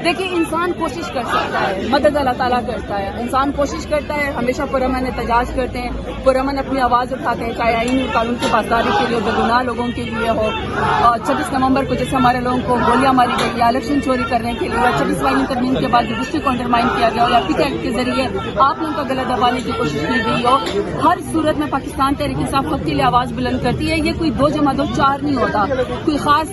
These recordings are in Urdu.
دیکھیے انسان کوشش کر سکتا ہے، مدد اللہ تعالیٰ کرتا ہے، انسان کوشش کرتا ہے، ہمیشہ پرامن احتجاج کرتے ہیں، پرامن اپنی آواز اٹھاتے ہیں، چاہے آئینی قانون کی پاسداری کے لیے، بےگناہ لوگوں کے لیے ہو۔ 26 نومبر کو جیسے ہمارے لوگوں کو گولیاں ماری گئی یا الیکشن چوری کرنے کے لیے، یا 26 آئینی ترمیم کے بعد جوڈیشری کو انڈرمائن کیا گیا ہو، یا پی ایکٹ کے ذریعے آپ لوگوں کا گلا دبانے کی کوشش کی گئی ہو، ہر صورت میں پاکستان تحریک انصاف حق کے لیے آواز بلند کرتی ہے۔ یہ کوئی 2 + 2 4 نہیں ہوتا، کوئی خاص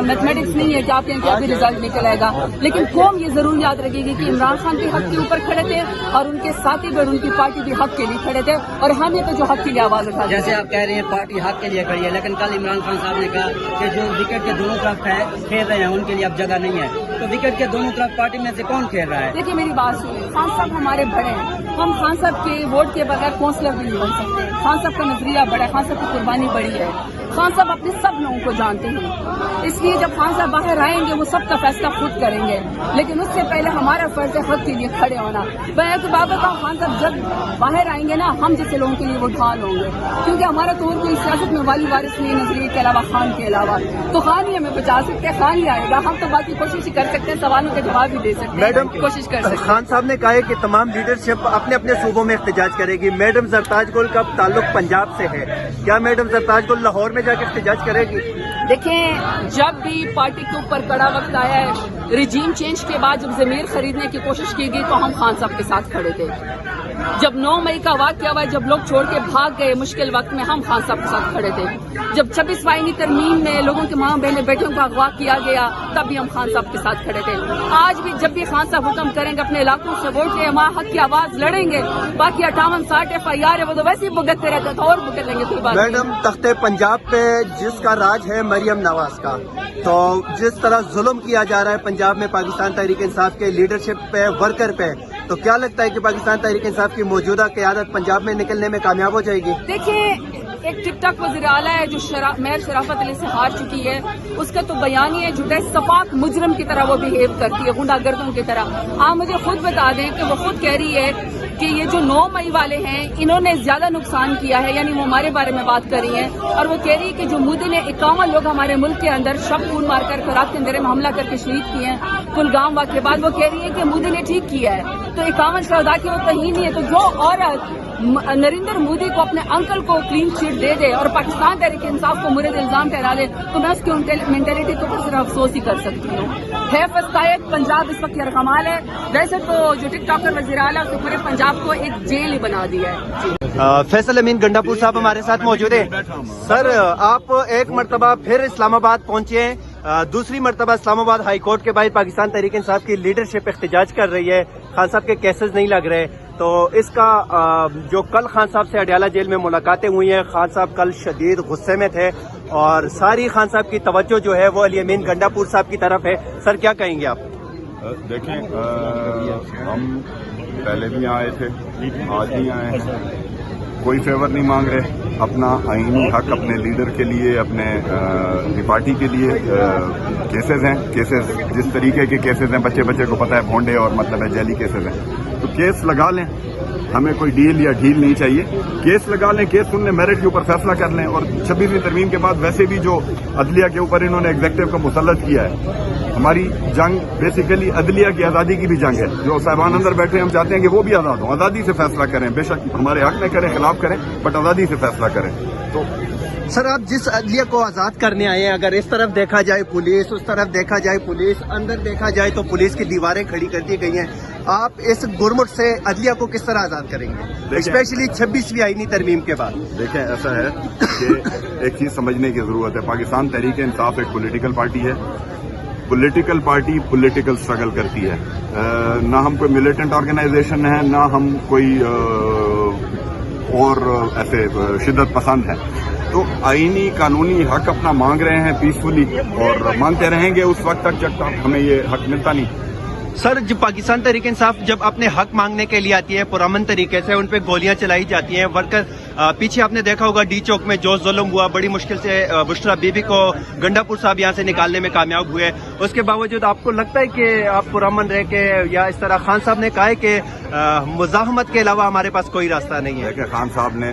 میتھمیٹکس نہیں ہے کہ آپ کہیں کہ ابھی رزلٹ نکل آئے گا، لیکن قوم یہ ضرور یاد رکھے گی کہ عمران خان بھی حق کے اوپر کھڑے تھے اور ان کے ساتھی بھی اور ان کی پارٹی بھی حق کے لیے کھڑے تھے، اور ہم یہ تو جو حق کے لیے آواز اٹھا۔ جیسے آپ کہہ رہے ہیں پارٹی حق کے لیے کھڑی ہے، لیکن کل عمران خان صاحب نے کہا کہ جو وکٹ کے دونوں طرف کھیل رہے ہیں ان کے لیے اب جگہ نہیں ہے، تو وکٹ کے دونوں طرف پارٹی میں سے کون کھیل رہا ہے؟ دیکھیے میری بات سنیے، خان صاحب ہمارے بڑے ہیں، ہم خان صاحب کے ووٹ کے بغیر کونسلر بھی نہیں بن سکتے۔ خان صاحب کا نظریہ بڑا ہے، خان صاحب کی قربانی بڑی ہے، خان صاحب اپنے سب لوگوں کو جانتے ہیں، اس لیے جب خان صاحب باہر آئیں گے وہ سب کا فیصلہ خود کریں گے، لیکن اس سے پہلے ہمارا فرض ہے حق کے لیے کھڑے ہونا۔ میں تو بات بتاؤں، خان صاحب جب باہر آئیں گے نا، ہم جیسے لوگوں کے لیے وہ ڈھال ہوں گے، کیونکہ ہمارا تو اور کوئی سیاست میں والی وارث نہیں نظریے کے علاوہ، خان کے علاوہ، تو خان ہی ہمیں بچا سکتے ہیں، خان ہی آئے گا۔ ہم تو باقی کوشش ہی کر سکتے ہیں، سوالوں کے جواب بھی دے سکتے ہیں، میڈم کوشش کر سکتے ہیں۔ خان صاحب نے کہا ہے کہ تمام لیڈرشپ اپنے اپنے صوبوں میں احتجاج کرے گی۔ میڈم زرتاج گل کا تعلق پنجاب سے ہے، کیا میڈم زرتاج گل لاہور میں جا کے احتجاج کرے گی؟ دیکھیں، جب بھی پارٹی کے اوپر کڑا وقت آیا ہے، رجیم چینج کے بعد جب ضمیر خریدنے کی کوشش کی گئی تو ہم خان صاحب کے ساتھ کھڑے تھے۔ جب 9 مئی کا واقعہ ہوا، جب لوگ چھوڑ کے بھاگ گئے مشکل وقت میں، ہم خان صاحب کے ساتھ کھڑے تھے۔ جب 26 آئینی ترمیم میں لوگوں کے ماں بہنیں بیٹیوں کا اغوا کیا گیا، تب بھی ہم خان صاحب کے ساتھ کھڑے تھے۔ آج بھی جب بھی خان صاحب حکم کریں گے اپنے علاقوں سے ووٹ لیں، وہاں حق کی آواز لڑیں گے۔ باقی 58-60 FIR ہے، وہ تو ویسے ہی بھگتتے رہتے تو اور بھگت لیں گے، کوئی بات نہیں۔ میڈم تخت پنجاب پہ جس کا راج ہے مریم نواز کا، تو جس طرح ظلم کیا جا رہا ہے پنجاب میں پاکستان تحریک انصاف کے لیڈرشپ پہ، ورکر پہ، تو کیا لگتا ہے کہ پاکستان تحریک انصاف کی موجودہ قیادت پنجاب میں نکلنے میں کامیاب ہو جائے گی؟ دیکھیں، ایک ٹک ٹاک وزیر اعلیٰ ہے جو میئر شرافت علی سے ہار چکی ہے، اس کا تو بیان ہی ہے جھوٹا صفاق مجرم کی طرح وہ بہیو کرتی ہے، غنڈہ گردوں کی طرح۔ آپ مجھے خود بتا دیں کہ وہ خود کہہ رہی ہے کہ یہ جو 9 مئی والے ہیں انہوں نے زیادہ نقصان کیا ہے، یعنی وہ ہمارے بارے میں بات کر رہی ہیں، اور وہ کہہ رہی ہے کہ جو مودی نے 51 لوگ ہمارے ملک کے اندر شب خون مار کر رات کے اندھیرے میں حملہ کر کے شہید کیے ہیں کلگام واقعے کے بعد، وہ کہہ رہی ہے کہ مودی نے ٹھیک کیا ہے، تو 51 شہداء کی وہ کہیں نہیں ہے۔ تو جو عورت نریندر مودی کو اپنے انکل کو کلین چٹ دے دے اور پاکستان تحریک انصاف کو مورد الزام ٹھہرا دے، تو میں اس کی مینٹلٹی کو صرف افسوس ہی کر سکتی ہوں۔ ہے فسطائق پنجاب اس وقت یرغمال ہے، ویسے تو جو ٹک ٹاکر وزیر اعلیٰ اس نے پورے پنجاب کو ایک جیل ہی بنا دیا ہے۔ فیصل امین گنڈا پور صاحب ہمارے ساتھ موجود ہیں۔ سر، آپ ایک مرتبہ پھر اسلام آباد پہنچے ہیں، دوسری مرتبہ اسلام آباد ہائی کورٹ کے باہر پاکستان تحریک انصاف کی لیڈرشپ احتجاج کر رہی ہے، خان صاحب کے کیسز نہیں لگ رہے، تو اس کا جو کل خان صاحب سے اڈیالہ جیل میں ملاقاتیں ہوئی ہیں، خان صاحب کل شدید غصے میں تھے اور ساری خان صاحب کی توجہ جو ہے وہ علی امین گنڈا پور صاحب کی طرف ہے۔ سر کیا کہیں گے آپ؟ دیکھیں، ہم پہلے بھی آئے تھے، آج بھی آئے ہیں، کوئی فیور نہیں مانگ رہے، اپنا آئینی حق اپنے لیڈر کے لیے، اپنے پارٹی کے لیے کیسز ہیں، کیسز جس طریقے کے کیسز ہیں بچے کو پتہ ہے، بھونڈے اور مطلب ہے جیلی کیسز ہیں، تو کیس لگا لیں، ہمیں کوئی ڈیل یا ڈھیل نہیں چاہیے، کیس لگا لیں، کیس سن لیں، میرٹ کے اوپر فیصلہ کر لیں۔ اور 26ویں ترمیم کے بعد ویسے بھی جو عدلیہ کے اوپر انہوں نے ایگزیکٹو کو مسلط کیا ہے، ہماری جنگ بیسیکلی عدلیہ کی آزادی کی بھی جنگ ہے۔ جو صاحبان اندر بیٹھے ہم چاہتے ہیں کہ وہ بھی آزاد ہوں، آزادی سے فیصلہ کریں، بے شک ہمارے حق میں کریں، خلاف کریں، بٹ آزادی سے فیصلہ کریں۔ تو سر، آپ جس عدلیہ کو آزاد کرنے آئے ہیں، اگر اس طرف دیکھا جائے پولیس، اس طرف دیکھا جائے پولیس، اندر دیکھا جائے تو پولیس کی دیواریں کھڑی کر دی گئی ہیں، آپ اس گرمٹ سے عدلیہ کو کس طرح آزاد کریں گے، اسپیشلی 26ویں آئینی ترمیم کے بعد؟ دیکھیں، ایسا ہے کہ ایک چیز سمجھنے کی ضرورت ہے، پاکستان تحریک انصاف ایک پولیٹیکل پارٹی ہے، پولیٹیکل پارٹی پولیٹیکل سٹرگل کرتی ہے، نہ ہم کوئی ملیٹنٹ آرگنائزیشن ہے، نہ ہم کوئی اور ایسے شدت پسند ہیں، تو آئینی قانونی حق اپنا مانگ رہے ہیں پیسفلی، اور مانگتے رہیں گے اس وقت تک جب تک ہمیں یہ حق ملتا نہیں۔ سر، جب پاکستان تحریک انصاف جب اپنے حق مانگنے کے لیے آتی ہے پرامن طریقے سے، ان پہ گولیاں چلائی جاتی ہیں، ورکر پیچھے آپ نے دیکھا ہوگا ڈی چوک میں جو ظلم ہوا، بڑی مشکل سے بشرا بی بی کو گنڈا پور صاحب یہاں سے نکالنے میں کامیاب ہوئے، اس کے باوجود آپ کو لگتا ہے کہ آپ پرامن رہ کے، یا اس طرح خان صاحب نے کہا ہے کہ مزاحمت کے علاوہ ہمارے پاس کوئی راستہ نہیں ہے؟ خان صاحب نے